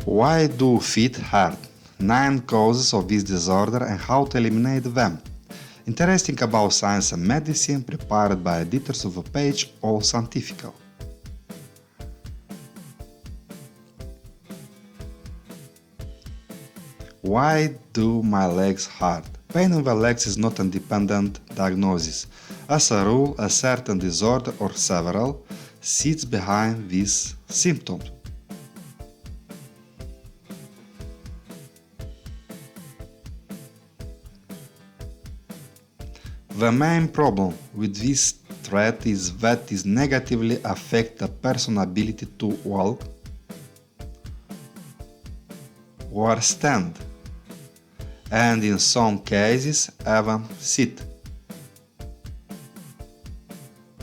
Why do feet hurt? 9 causes of this disorder and how to eliminate them. Interesting about science and medicine, prepared by editors of a page, all scientific. Why do my legs hurt? Pain in the legs is not an independent diagnosis. As a rule, a certain disorder or several sits behind these symptoms. The main problem with this trait is that it negatively affects a person's ability to walk or stand, and in some cases even sit.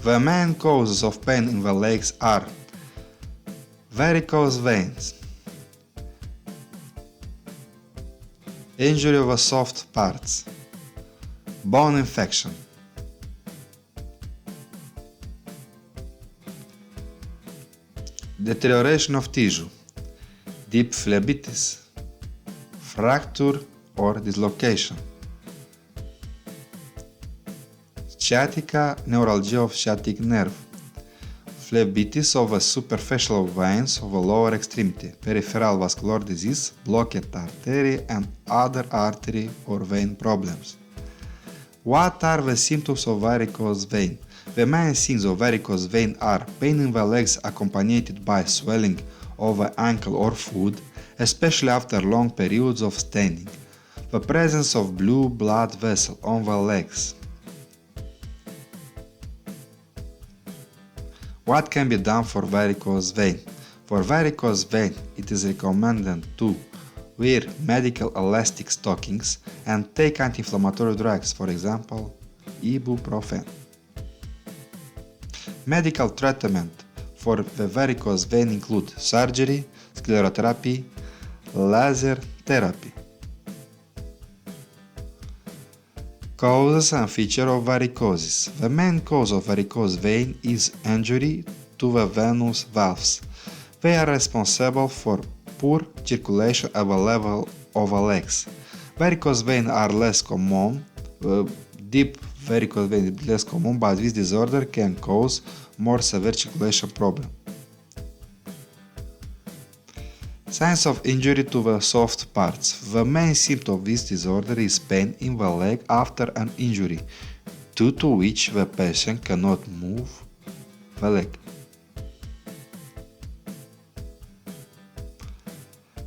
The main causes of pain in the legs are varicose veins, injury of the soft parts, bone infection, deterioration of tissue, deep phlebitis, fracture or dislocation, sciatica, neuralgia of sciatic nerve, phlebitis of the superficial veins of the lower extremity, peripheral vascular disease, blocked artery and other artery or vein problems. What are the symptoms of varicose vein? The main signs of varicose vein are pain in the legs accompanied by swelling of the ankle or foot, especially after long periods of standing, the presence of blue blood vessels on the legs. What can be done for varicose vein? For varicose vein, it is recommended to wear medical elastic stockings and take anti-inflammatory drugs, for example, ibuprofen. Medical treatment for the varicose vein include surgery, sclerotherapy, laser therapy. Causes and features of varicosis. The main cause of varicose vein is injury to the venous valves. They are responsible for poor circulation at the level of the legs. Varicose veins are less common, deep varicose vein is less common, but this disorder can cause more severe circulation problem. Signs of injury to the soft parts. The main symptom of this disorder is pain in the leg after an injury, due to which the patient cannot move the leg.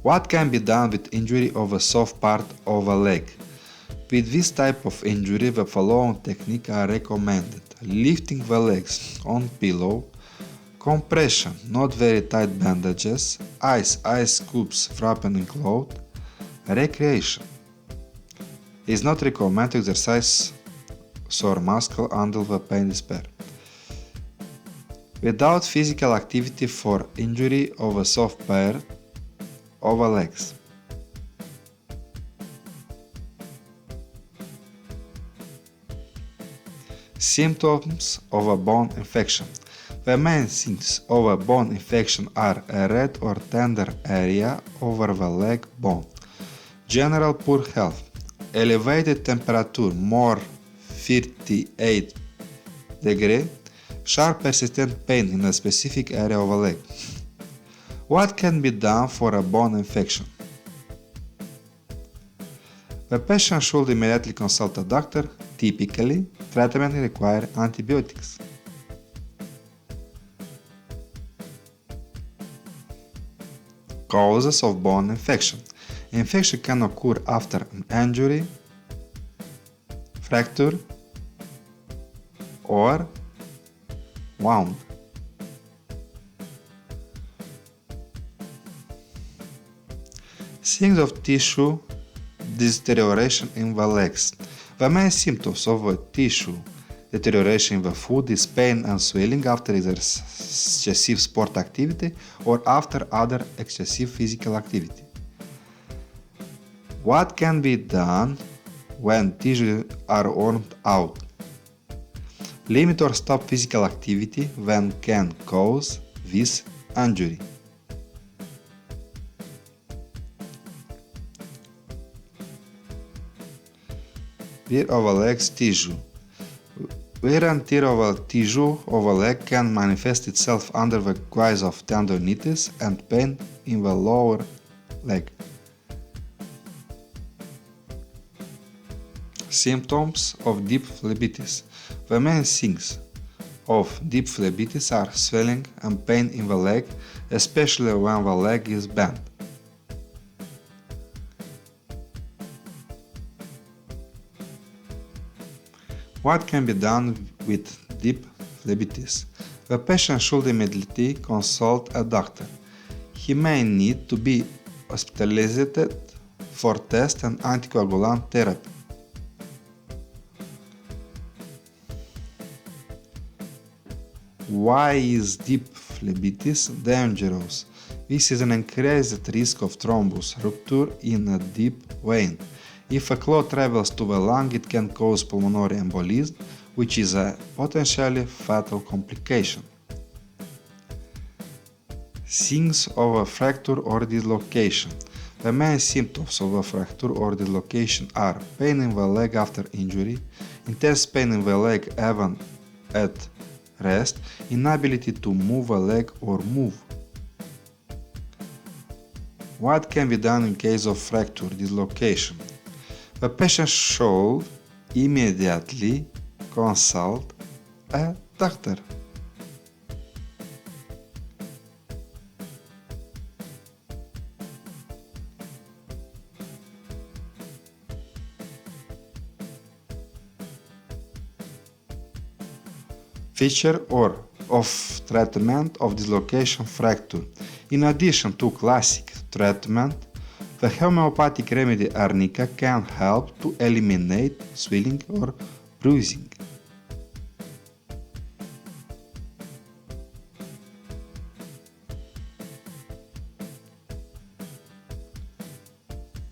What can be done with injury of a soft part of a leg? With this type of injury, the following techniques are recommended: lifting the legs on pillow, compression, not very tight bandages, ice cubes wrapped in cloth, recreation. It is not recommended to exercise sore muscle until the pain is spared. Without physical activity for injury of a soft part of the legs. Symptoms of a bone infection. The main signs of a bone infection are a red or tender area over the leg bone, general poor health, elevated temperature more 38 degrees, sharp persistent pain in a specific area of the leg. What can be done for a bone infection? The patient should immediately consult a doctor. Typically, treatment requires antibiotics. Causes of bone infection. Infection can occur after an injury, fracture, or wound. Signs of tissue deterioration in the legs. The main symptoms of a tissue deterioration in the foot is pain and swelling after excessive sport activity or after other excessive physical activity. What can be done when tissues are worn out? Limit or stop physical activity when can cause this injury. Wear of a leg's tissue. Wear and tear of a tissue of a leg can manifest itself under the guise of tendonitis and pain in the lower leg. Symptoms of deep phlebitis. The main signs of deep phlebitis are swelling and pain in the leg, especially when the leg is bent. What can be done with deep phlebitis? The patient should immediately consult a doctor. He may need to be hospitalized for test and anticoagulant therapy. Why is deep phlebitis dangerous? This is an increased risk of thrombus rupture in a deep vein. If a clot travels to the lung, it can cause pulmonary embolism, which is a potentially fatal complication. Signs of a fracture or dislocation. The main symptoms of a fracture or dislocation are pain in the leg after injury, intense pain in the leg even at rest, inability to move a leg or move. What can be done in case of fracture dislocation? The patient should immediately consult a doctor. Feature or of treatment of dislocation fracture. In addition to classic treatment, the homeopathic remedy arnica can help to eliminate swelling or bruising.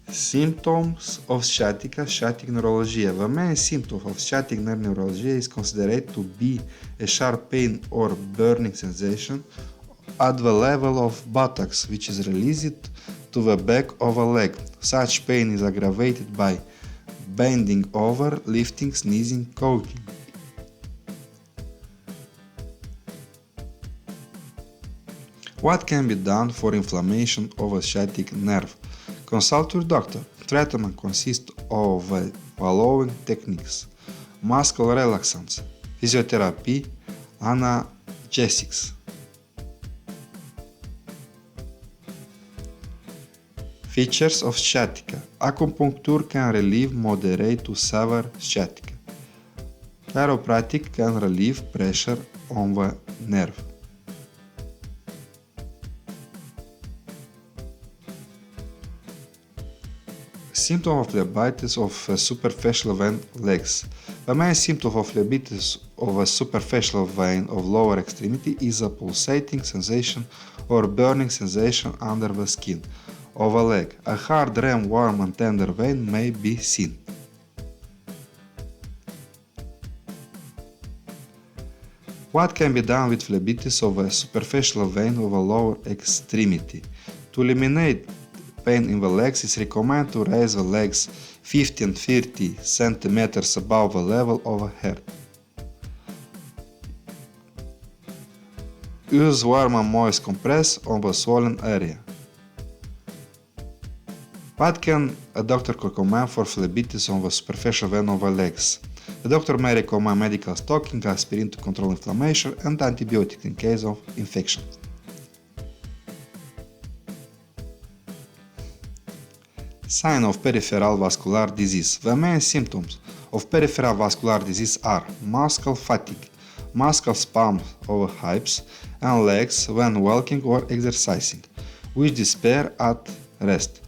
Symptoms of sciatica, sciatic neuralgia. The main symptom of sciatic nerve neuralgia is considered to be a sharp pain or burning sensation at the level of buttocks, which is released to the back of a leg. Such pain is aggravated by bending over, lifting, sneezing, coughing. What can be done for inflammation of a sciatic nerve? Consult your doctor. Treatment consists of the following techniques: muscle relaxants, physiotherapy, analgesics. Features of sciatica. Acupuncture can relieve moderate to severe sciatica. Chiropractic can relieve pressure on the nerve. Symptom of phlebitis of superficial vein legs. The main symptom of phlebitis of a superficial vein of lower extremity is a pulsating sensation or burning sensation under the skin of a leg. A hard, warm and tender vein may be seen. What can be done with phlebitis of a superficial vein of a lower extremity? To eliminate pain in the legs, is recommended to raise the legs 50 and 30 centimeters above the level of the head. Use warm and moist compress on the swollen area. What can a doctor recommend for phlebitis on the superficial vein of the legs? The doctor may recommend medical stocking, aspirin to control inflammation, and antibiotics in case of infection. Sign of peripheral vascular disease. The main symptoms of peripheral vascular disease are muscle fatigue, muscle spasms of hips and legs when walking or exercising, which disappear at rest.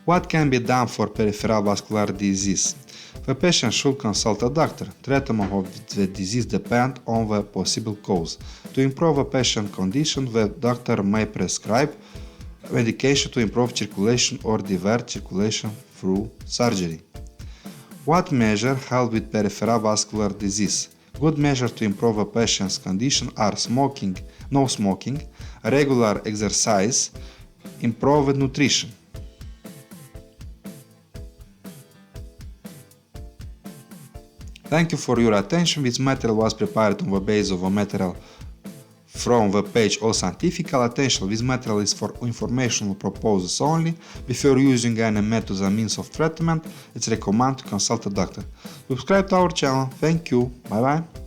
What can be done for peripheral vascular disease? The patient should consult a doctor. Treatment of the disease depends on the possible cause. To improve a patient's condition, the doctor may prescribe medication to improve circulation or divert circulation through surgery. What measures help with peripheral vascular disease? Good measures to improve a patient's condition are no smoking, regular exercise, improved nutrition. Thank you for your attention. This material was prepared on the basis of a material from the page All Scientifical. Attention, this material is for informational purposes only. Before using any methods and means of treatment, it's recommended to consult a doctor. Subscribe to our channel. Thank you. Bye bye.